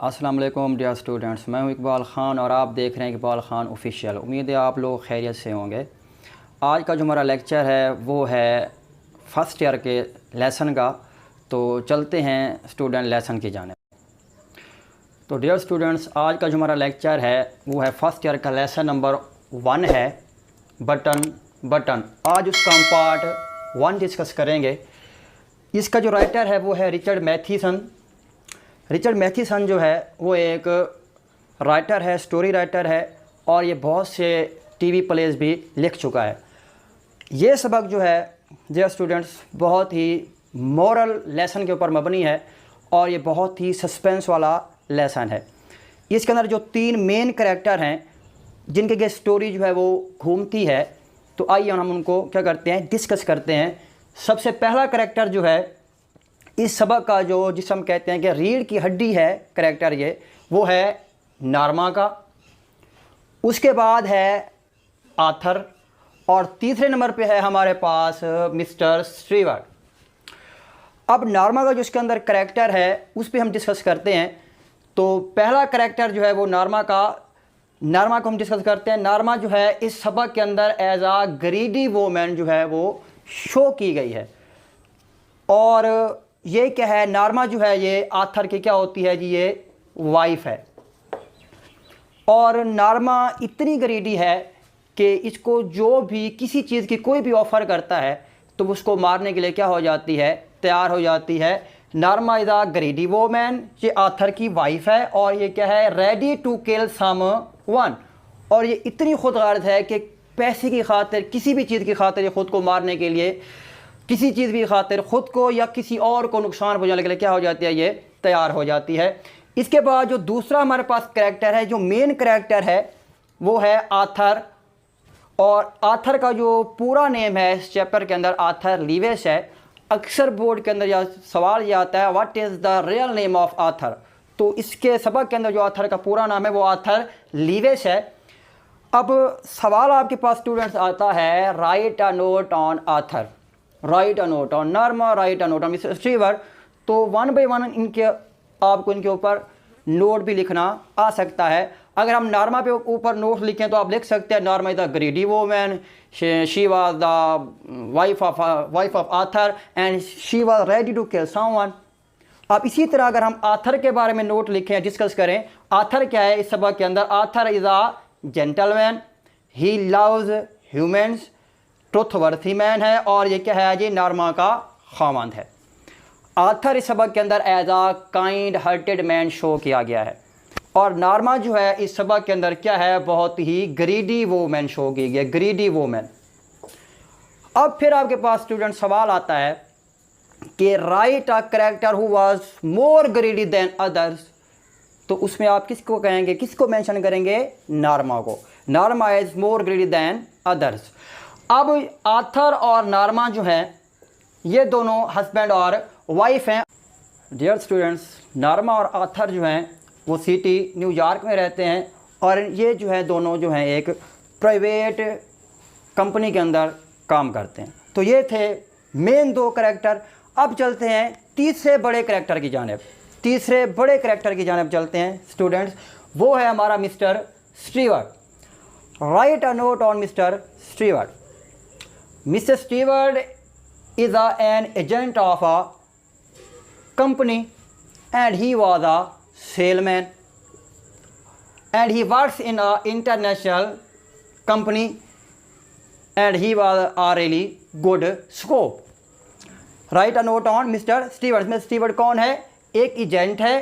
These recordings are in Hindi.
अस्सलाम वालेकुम डियर स्टूडेंट्स, मैं हूं इकबाल ख़ान और आप देख रहे हैं इकबाल ख़ान ऑफिशियल। उम्मीद है आप लोग खैरियत से होंगे। आज का जो हमारा लेक्चर है वो है फ़र्स्ट ईयर के लेसन का। तो चलते हैं स्टूडेंट लेसन की जानिब। तो डियर स्टूडेंट्स, आज का जो हमारा लेक्चर है वो है फ़र्स्ट ईयर का लेसन नंबर 1 है बटन। आज उसका हम पार्ट 1 डिस्कस करेंगे। इसका जो राइटर है वो है रिचर्ड मैथीसन जो है वो एक राइटर है, स्टोरी राइटर है और ये बहुत से टीवी प्लेज भी लिख चुका है। ये सबक जो है डियर स्टूडेंट्स बहुत ही मॉरल लेसन के ऊपर मबनी है और ये बहुत ही सस्पेंस वाला लेसन है। इसके अंदर जो 3 मेन कैरेक्टर हैं जिनके के स्टोरी जो है वो घूमती है, तो आइए हम उनको क्या करते हैं, डिस्कस करते हैं। सबसे पहला कैरेक्टर जो है इस सबक का, जो जिसे हम कहते हैं कि रीढ़ की हड्डी है कैरेक्टर, ये वो है नॉर्मा का। उसके बाद है आर्थर और तीसरे नंबर पे है हमारे पास मिस्टर स्टीवर्ट। अब नॉर्मा का जो इसके अंदर कैरेक्टर है उस पर हम डिस्कस करते हैं। तो पहला कैरेक्टर जो है वो नॉर्मा को हम डिस्कस करते हैं। नॉर्मा जो है इस सबक के अंदर एज आ ग्रीडी वोमन जो है वो शो की गई है। और ये क्या है, नॉर्मा जो है ये आर्थर की क्या होती है जी, ये वाइफ है। और नॉर्मा इतनी ग्रीडी है कि इसको जो भी किसी चीज़ की कोई भी ऑफ़र करता है तो उसको मारने के लिए क्या हो जाती है, तैयार हो जाती है। Norma is a greedy woman, ये आर्थर की वाइफ है और ये क्या है, रेडी टू किल समवन। और ये इतनी खुदगर्ज है कि पैसे की खातिर, किसी भी चीज़ की खातिर, ये ख़ुद को मारने के लिए, किसी चीज़ भी खातिर ख़ुद को या किसी और को नुकसान पहुंचाने के लिए क्या हो जाती है, ये तैयार हो जाती है। इसके बाद जो दूसरा हमारे पास कैरेक्टर है, जो मेन कैरेक्टर है वो है आर्थर। और आर्थर का जो पूरा नेम है इस चैप्टर के अंदर आर्थर लीवेस है। अक्सर बोर्ड के अंदर यह सवाल ये आता है, what is the real name of Arthur. तो इसके सबक के अंदर जो आर्थर का पूरा नाम है वो आर्थर लीवेस है। अब सवाल आपके पास स्टूडेंट्स आता है, right a note on Arthur, right a note on Norma, right a note on mister Stewart. तो 1 बाय 1 आपको इनके ऊपर नोट भी लिखना आ सकता है। अगर हम नॉर्मा पे ऊपर नोट लिखें तो आप लिख सकते हैं, Norma is the greedy woman, she was the wife of Arthur and she was ready to kill someone. अब इसी तरह अगर हम आर्थर के बारे में नोट लिखें, डिस्कस करें, आर्थर क्या है इस सबक के अंदर, Arthur is a gentleman, he loves humans, trustworthy man है और ये क्या है जी, नॉर्मा का खामंद है। आर्थर इस सबक के अंदर एज आ काइंड हार्टेड मैन शो किया गया है और नॉर्मा जो है इस सबक के अंदर क्या है, बहुत ही ग्रीडी वोमन शो की गई है, ग्रीडी वोमन। अब फिर आपके पास स्टूडेंट सवाल आता है कि right a character who was more greedy than others. तो उसमें आप किसको कहेंगे, किसको मेंशन करेंगे, नॉर्मा को। Norma is more greedy than others. अब आर्थर और नॉर्मा जो है ये दोनों हस्बैंड और वाइफ हैं। डियर स्टूडेंट्स, नॉर्मा और आर्थर जो हैं वो सिटी न्यूयॉर्क में रहते हैं और ये जो है दोनों जो हैं एक प्राइवेट कंपनी के अंदर काम करते हैं। तो ये थे मेन 2 कैरेक्टर। अब चलते हैं तीसरे बड़े कैरेक्टर की जानिब, तीसरे बड़े कैरेक्टर की जानिब चलते हैं स्टूडेंट्स। वो है हमारा mister Stewart. Right a note on mister Stewart. Mr. Stewart is an agent of a company and he was a salesman and he works in a international company and he was a really good scope. Write a note on Mr. Stewart. Mr. Stewart कौन है, एक एजेंट है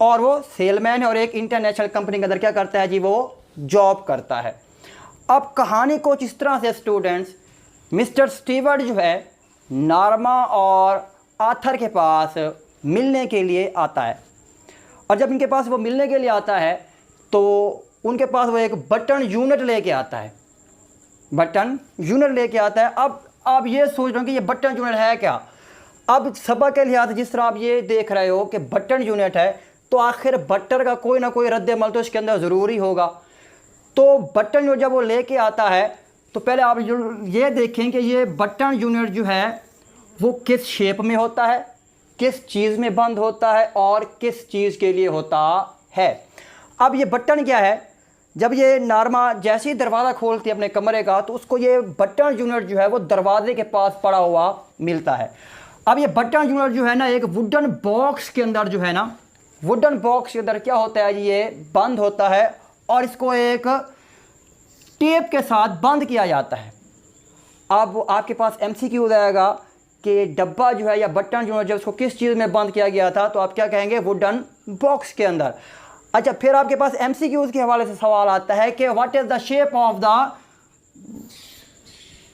और वो सेलमैन है और एक इंटरनेशनल कंपनी के अंदर क्या करता है जी, वो जॉब करता है। अब कहानी कुछ इस तरह से स्टूडेंट्स, मिस्टर स्टीवर्ट जो है नॉर्मा और आर्थर के पास मिलने के लिए आता है और जब इनके पास वो मिलने के लिए आता है तो उनके पास वो एक बटन यूनिट लेके आता है, बटन यूनिट लेके आता है। अब आप ये सोच रहे हो कि ये बटन यूनिट है क्या। अब सबक के लिहाज से जिस तरह आप ये देख रहे हो कि बटन यूनिट है तो आखिर बटन का कोई ना कोई रद्द-ए-अमल तो इसके अंदर ज़रूरी होगा। तो बटन यूनिट जब वो लेके आता है तो पहले आप ये देखें कि ये बटन यूनिट जो है वो किस शेप में होता है, किस चीज़ में बंद होता है और किस चीज़ के लिए होता है। अब ये बटन क्या है, जब ये नारमा जैसे ही दरवाज़ा खोलती है अपने कमरे का तो उसको ये बटन यूनिट जो है वो दरवाजे के पास पड़ा हुआ मिलता है। अब ये बटन यूनिट जो है ना एक वुडन बॉक्स के अंदर जो है ना, वुडन बॉक्स के अंदर क्या होता है, ये बंद होता है और इसको एक टेप के साथ बंद किया जाता है। अब आपके पास MCQ आएगा कि डब्बा जो है या बटन यूनिट जब उसको किस चीज़ में बंद किया गया था, तो आप क्या कहेंगे, वुडन बॉक्स के अंदर। अच्छा, फिर आपके पास MCQ के हवाले से सवाल आता है कि what is the shape of the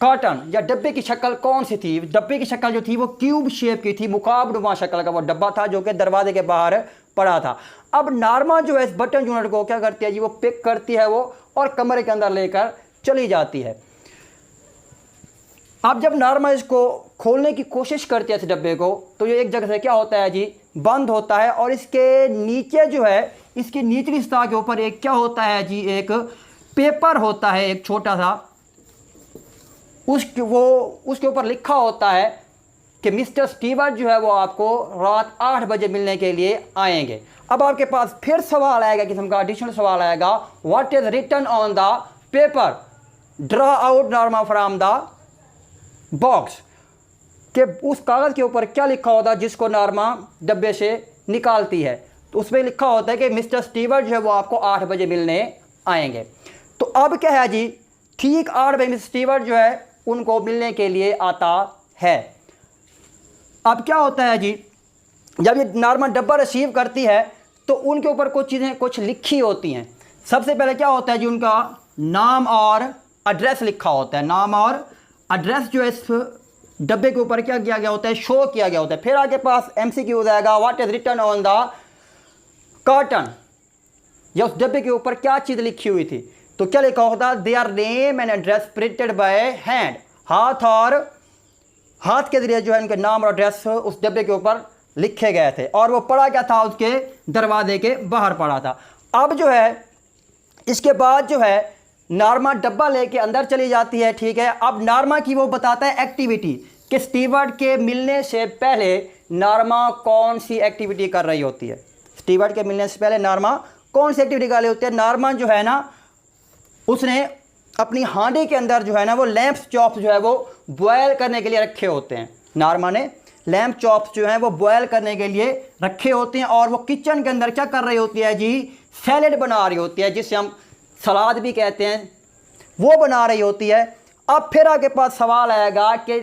carton, या डब्बे की शक्ल कौन सी थी। डब्बे की शक्ल जो थी वो क्यूब शेप की थी, मुकाबनुमा शक्ल का वो डब्बा था जो कि दरवाजे के बाहर पड़ा था। अब नारमा जो है इस बटन यूनिट को क्या करती है जी, वो पिक करती है वो और कमरे के अंदर लेकर चली जाती है। अब जब नारमा इसको खोलने की कोशिश करती है इस डब्बे को, तो ये एक जगह से क्या होता है जी, बंद होता है और इसके नीचे जो है, इसकी निचली सतह के ऊपर एक क्या होता है जी, एक पेपर होता है एक छोटा सा, उसके ऊपर लिखा होता है कि मिस्टर स्टीवर्ट जो है वो आपको रात 8 बजे मिलने के लिए आएंगे। अब आपके पास फिर सवाल आएगा, किस्म का एडिशनल सवाल आएगा, what is written on the paper, draw out Norma from the box, कि उस कागज़ के ऊपर क्या लिखा होता है जिसको नारमा डब्बे से निकालती है। तो उसमें लिखा होता है कि मिस्टर स्टीवर्ट जो है वो आपको 8 बजे मिलने आएंगे। तो अब क्या है जी, ठीक 8 बजे मिस्टर स्टीवर्ट जो है उनको मिलने के लिए आता है। अब क्या होता है जी, जब ये नारमा डब्बा रिसीव करती है तो उनके ऊपर कुछ चीज़ें कुछ लिखी होती हैं। सबसे पहले क्या होता है जी, उनका नाम और एड्रेस लिखा होता है। नाम और एड्रेस जो है इस डब्बे के ऊपर क्या किया गया होता है, शो किया गया होता है। फिर आपके पास MCQ हो जाएगा, what is written on the carton, या उस डब्बे के ऊपर क्या चीज़ लिखी हुई थी। तो क्या लिखा होता है, their name and address printed by hand, हाथ के जरिए जो है उनके नाम और एड्रेस उस डब्बे के ऊपर लिखे गए थे और वो पड़ा क्या था, उसके दरवाजे के बाहर पड़ा था। अब जो है इसके बाद जो है नारमा डब्बा लेके अंदर चली जाती है, ठीक है। अब नारमा की वो बताता है एक्टिविटी कि स्टीवर्ट के मिलने से पहले नारमा कौन सी एक्टिविटी कर रही होती है। स्टीवर्ट के मिलने से पहले नारमा कौन सी एक्टिविटी कर रही होती है। नारमा जो है ना, उसने अपनी हांडी के अंदर जो है ना वो लैंप चॉप्स जो है वो बॉयल करने के लिए रखे होते हैं। नारमा ने लैंप चॉप्स जो हैं वो बॉयल करने के लिए रखे होते हैं और वो किचन के अंदर क्या कर रही होती है जी, सैलेड बना रही होती है, जिसे हम सलाद भी कहते हैं, वो बना रही होती है। अब फिर आपके पास सवाल आएगा कि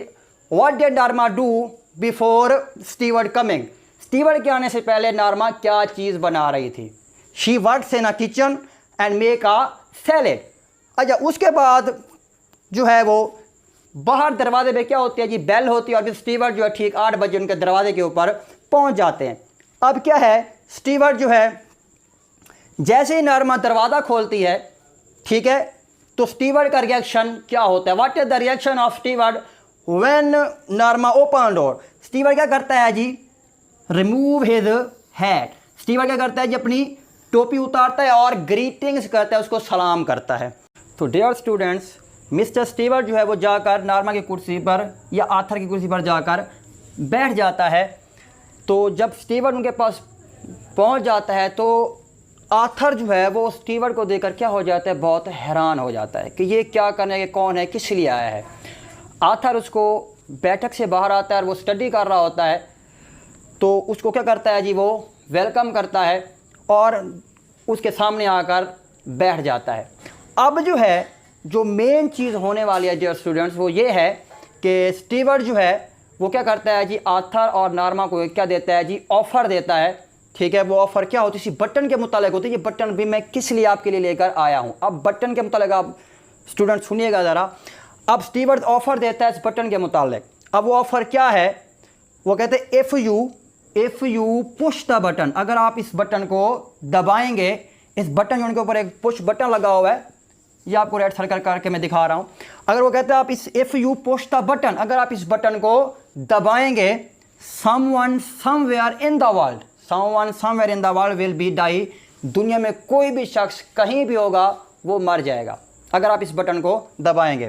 what did Norma do before Stewart coming, Stewart के आने से पहले नारमा क्या चीज़ बना रही थी। She works in a kitchen and make a salad. अच्छा, उसके बाद जो है वो बाहर दरवाजे पे क्या होती है जी, बेल होती है और फिर स्टीवर्ट जो है ठीक 8 बजे उनके दरवाजे के ऊपर पहुंच जाते हैं। अब क्या है, स्टीवर्ट जो है जैसे ही नारमा दरवाज़ा खोलती है, ठीक है, तो स्टीवर्ट का रिएक्शन क्या होता है, what is the reaction of Stewart when Norma open door. Stewart क्या करता है जी, रिमूव हिज हैट, स्टीवर्ट क्या करता है जी, अपनी टोपी उतारता है और ग्रीटिंग्स करता है, उसको सलाम करता है। तो डियर स्टूडेंट्स, मिस्टर स्टीवर्ट जो है वो जाकर नारमा की कुर्सी पर या आर्थर की कुर्सी पर जाकर बैठ जाता है। तो जब स्टीवर्ट उनके पास पहुंच जाता है तो आर्थर जो है वो स्टीवर्ट को देखकर क्या हो जाता है, बहुत हैरान हो जाता है कि ये क्या करने के, कौन है, किस लिए आया है। आर्थर उसको बैठक से बाहर आता है और वो स्टडी कर रहा होता है, तो उसको क्या करता है जी, वो वेलकम करता है और उसके सामने आकर बैठ जाता है। अब जो है, जो मेन चीज़ होने वाली है डियर स्टूडेंट्स, वो ये है कि स्टीवर्ट जो है वो क्या करता है जी, आर्थर और नारमा को क्या देता है जी, ऑफ़र देता है, ठीक है। वो ऑफ़र क्या होती है, इसी बटन के मुतालिक होती है। ये बटन भी मैं किस लिए आपके लिए लेकर आया हूँ। अब बटन के मुतालिक आप स्टूडेंट सुनिएगा ज़रा। अब स्टीवर्ट ऑफ़र देता है इस बटन के मुतालिक। अब वो ऑफ़र क्या है, वो कहते हैं if you push the button, अगर आप इस बटन को दबाएंगे, इस बटन के ऊपर एक पुश बटन लगा हुआ है, ये आपको रेड सर्कल करके मैं दिखा रहा हूँ। अगर वो कहते हैं आप इस if you push the button, अगर आप इस बटन को दबाएंगे, someone somewhere in the world will be die, दुनिया में कोई भी शख्स कहीं भी होगा वो मर जाएगा अगर आप इस बटन को दबाएंगे।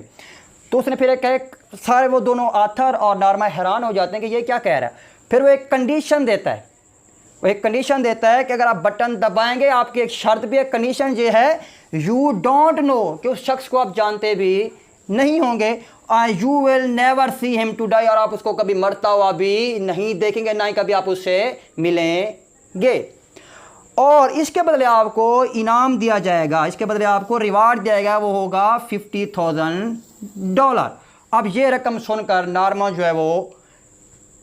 तो उसने फिर एक सारे वो दोनों आर्थर और नारमा हैरान हो जाते हैं कि ये क्या कह रहा है। फिर वो एक कंडीशन देता है, वो एक कंडीशन देता है कि अगर आप बटन दबाएंगे, आपकी एक शर्त भी, एक कंडीशन ये है, यू डोंट नो, कि उस शख्स को आप जानते भी नहीं होंगे, you will never see him to die, और आप उसको कभी मरता हुआ भी नहीं देखेंगे, ना ही कभी आप उससे मिलेंगे। और इसके बदले आपको इनाम दिया जाएगा, इसके बदले आपको रिवार्ड दिया जाएगा, वो होगा $50,000। अब ये रकम सुनकर नॉर्मा जो है वो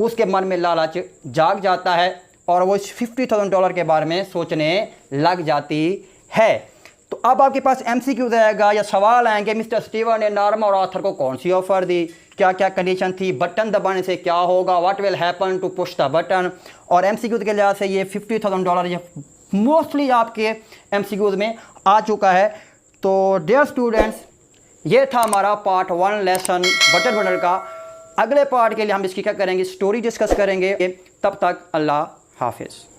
उसके मन में लालच जाग जाता है और वो इस $50,000 के बारे में सोचने लग जाती है। तो अब आपके पास MCQ आएगा या सवाल आएंगे, मिस्टर स्टीवन ने नॉर्मा और आर्थर को कौन सी ऑफ़र दी, क्या क्या कंडीशन थी, बटन दबाने से क्या होगा, what will happen to push the button. और MCQ के लिहाज से ये $50,000 ये मोस्टली आपके MCQ में आ चुका है। तो डियर स्टूडेंट्स, ये था हमारा पार्ट 1 लेसन बटन बंडल का। अगले पार्ट के लिए हम इसकी क्या करेंगे, स्टोरी डिस्कस करेंगे। तब तक अल्लाह हाफिज़।